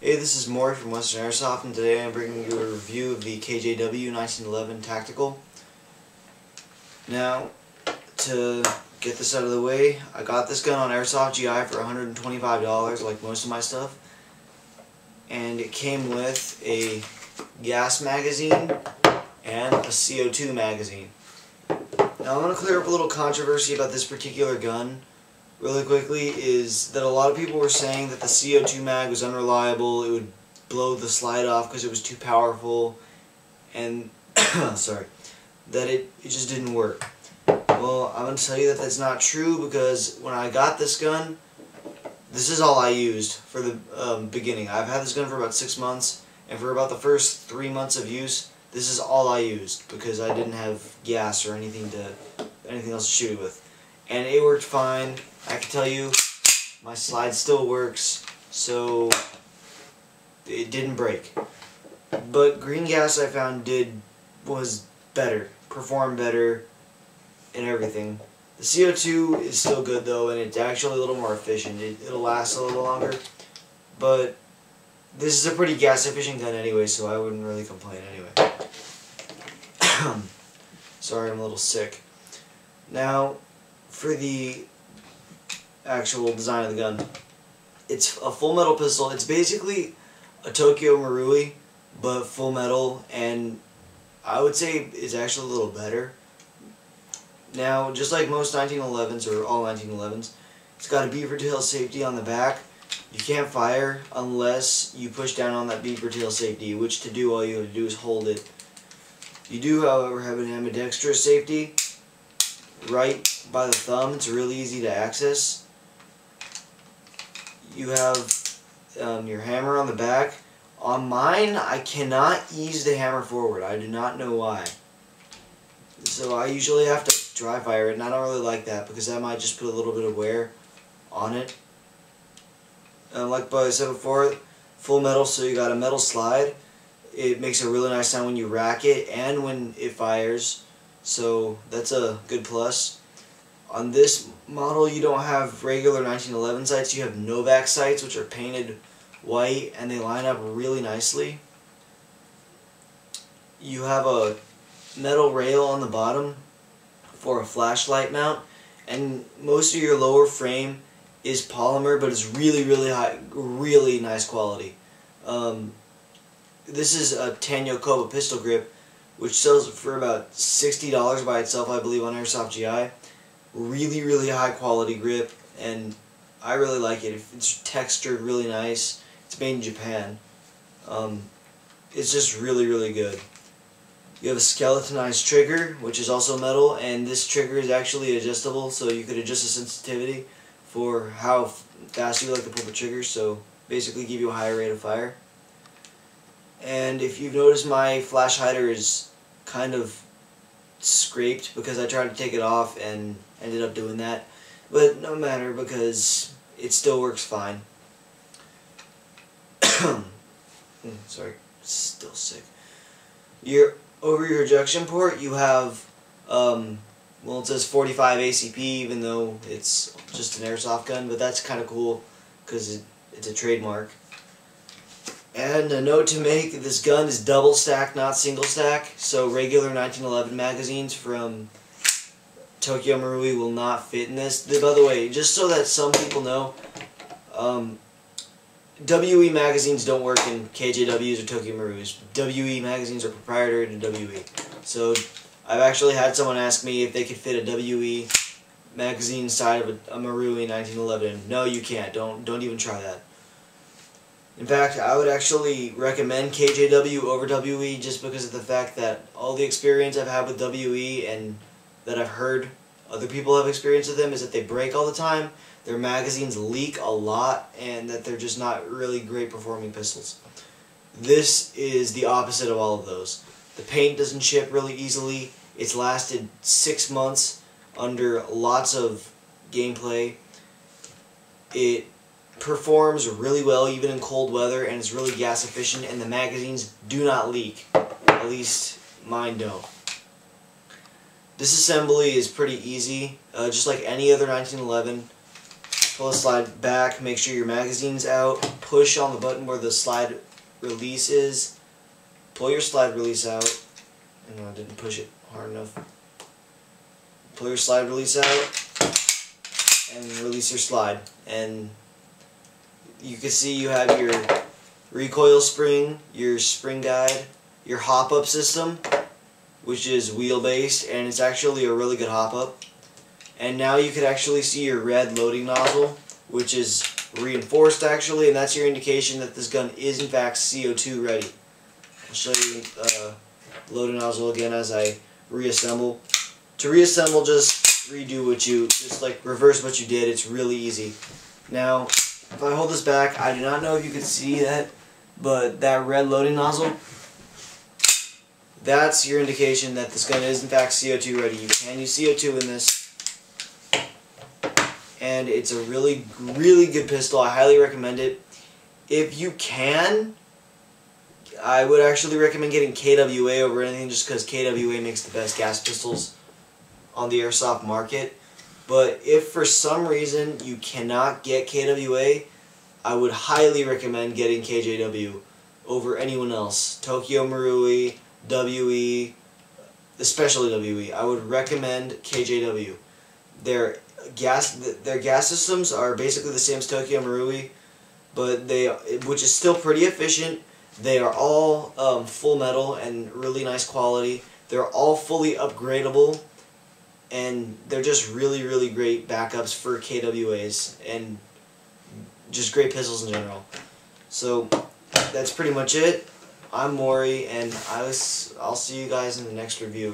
Hey, this is Maury from Western Airsoft, and today I'm bringing you a review of the KJW 1911 Tactical. Now, to get this out of the way, I got this gun on Airsoft GI for $125, like most of my stuff, and it came with a gas magazine and a CO2 magazine. Now, I'm going to clear up a little controversy about this particular gun really quickly. Is that a lot of people were saying that the CO2 mag was unreliable, it would blow the slide off because it was too powerful, and sorry, that it just didn't work. Well, I'm going to tell you that that's not true, because when I got this gun, this is all I used for the beginning. I've had this gun for about 6 months, and for about the first 3 months of use, this is all I used, because I didn't have gas or anything else to shoot it with. And it worked fine. I can tell you, my slide still works, so it didn't break. But green gas, I found, was better, performed better, and everything. The CO2 is still good though, and it's actually a little more efficient. It'll last a little longer, but this is a pretty gas efficient gun anyway, so I wouldn't really complain anyway. Sorry, I'm a little sick. Now, for the actual design of the gun, it's a full metal pistol. It's basically a Tokyo Marui, but full metal, and I would say it's actually a little better. Now, just like most 1911s, or all 1911s, it's got a beaver tail safety on the back. You can't fire unless you push down on that beaver tail safety, which to do, all you have to do is hold it. You do, however, have an ambidextrous safety right by the thumb. It's really easy to access. You have your hammer on the back. On mine, I cannot ease the hammer forward. I do not know why. So I usually have to dry fire it, and I don't really like that, because that might just put a little bit of wear on it. Like I said before, full metal, so you got a metal slide. It makes a really nice sound when you rack it and when it fires, so that's a good plus. On this model, you don't have regular 1911 sights, you have Novak sights, which are painted white, and they line up really nicely. You have a metal rail on the bottom for a flashlight mount, and most of your lower frame is polymer, but it's really high, really nice quality. This is a Tanyo Koba pistol grip, which sells for about $60 by itself, I believe, on Airsoft GI. Really high quality grip, and I really like it. It's textured really nice. It's made in Japan. It's just really good. You have a skeletonized trigger, which is also metal, and this trigger is actually adjustable, so you could adjust the sensitivity for how fast you like to pull the trigger, so basically give you a higher rate of fire. And if you've noticed, my flash hider is kind of scraped because I tried to take it off and ended up doing that, but no matter, because it still works fine. Sorry, still sick. Over your ejection port, you have, well, it says 45 ACP, even though it's just an airsoft gun, but that's kind of cool because it's a trademark. And a note to make, this gun is double stack, not single stack, so regular 1911 magazines from Tokyo Marui will not fit in this. By the way, just so that some people know, WE magazines don't work in KJWs or Tokyo Maruis. WE magazines are proprietary to WE. So I've actually had someone ask me if they could fit a WE magazine inside of a Marui 1911. No, you can't. Don't even try that. In fact, I would actually recommend KJW over WE, just because of the fact that all the experience I've had with WE and that I've heard other people have experience with them is that they break all the time, their magazines leak a lot, and that they're just not really great performing pistols. This is the opposite of all of those. The paint doesn't chip really easily. It's lasted 6 months under lots of gameplay. It performs really well even in cold weather, and it's really gas efficient, and the magazines do not leak. At least mine don't. Disassembly is pretty easy, just like any other 1911. pull the slide back, make sure your magazine's out, push on the button where the slide release is, pull your slide release out. I didn't push it hard enough. Pull your slide release out and release your slide, and you can see you have your recoil spring, your spring guide, your hop-up system, which is wheel-based, and it's actually a really good hop-up. And now you can actually see your red loading nozzle, which is reinforced actually, and that's your indication that this gun is in fact CO2 ready. I'll show you loading nozzle again as I reassemble. To reassemble, just redo what you, just like reverse what you did. It's really easy. Now, if I hold this back, I do not know if you can see that, but that red loading nozzle, that's your indication that this gun is in fact CO2 ready. You can use CO2 in this, and it's a really, really good pistol. I highly recommend it. If you can, I would actually recommend getting KWA over anything, just because KWA makes the best gas pistols on the airsoft market. But if for some reason you cannot get KWA, I would highly recommend getting KJW over anyone else. Tokyo Marui, WE, especially WE. I would recommend KJW. Their gas systems are basically the same as Tokyo Marui, but which is still pretty efficient. They are all full metal and really nice quality. They're all fully upgradable, and they're just really, really great backups for KWAs and just great pistols in general. So that's pretty much it. I'm Maury, and I'll see you guys in the next review.